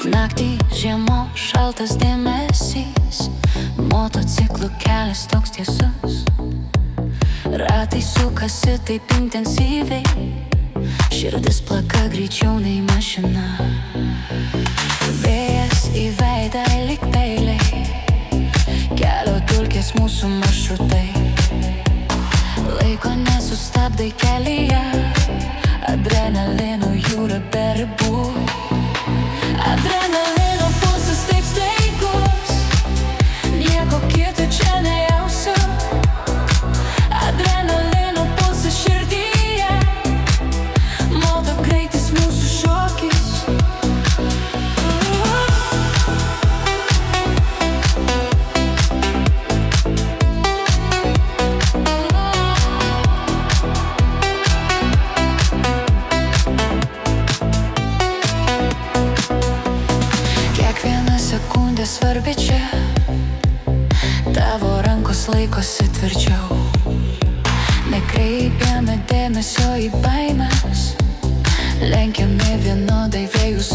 Naktį žiemos šaltas dėmesys, motociklų kelias toks tiesus, ratai sukasi taip intensyviai, širdis plaka greičiau nei mašina. Vėjas į veidą lyg peiliai, kelio dulkės mūsų maršrutai. Laiko nesustabdai kelyje, adrenalino jūra be ribų. Adrenalino pulsas taip staigus, nieko kito čia nejausiu. Adrenalino pulsas širdyje, moto greitis mūsų šokis. Sekundė svarbi čia, tavo rankos laikosi tvirčiau. Nekreipiame dėmesio į baimes, lenkiame vienodai vėjus.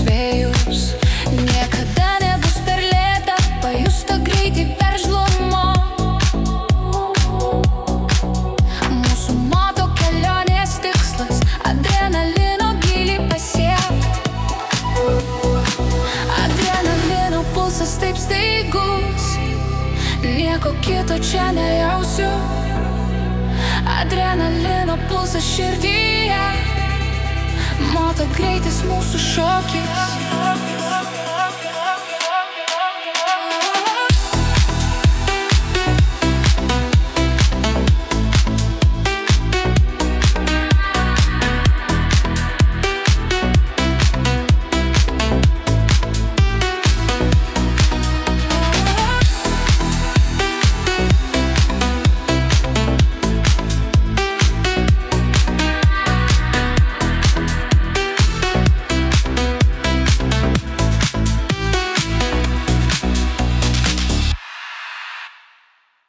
Niekada nebus per lėta pajusto greitį veržlumo. Mūsų moto kelionės tikslas — adrenalino gylį pasiekt. Adrenalino pulsas taip staigus, nieko kito čia nejausiu. Adrenalino pulsas širdyje, moto greitis mūsų šokis.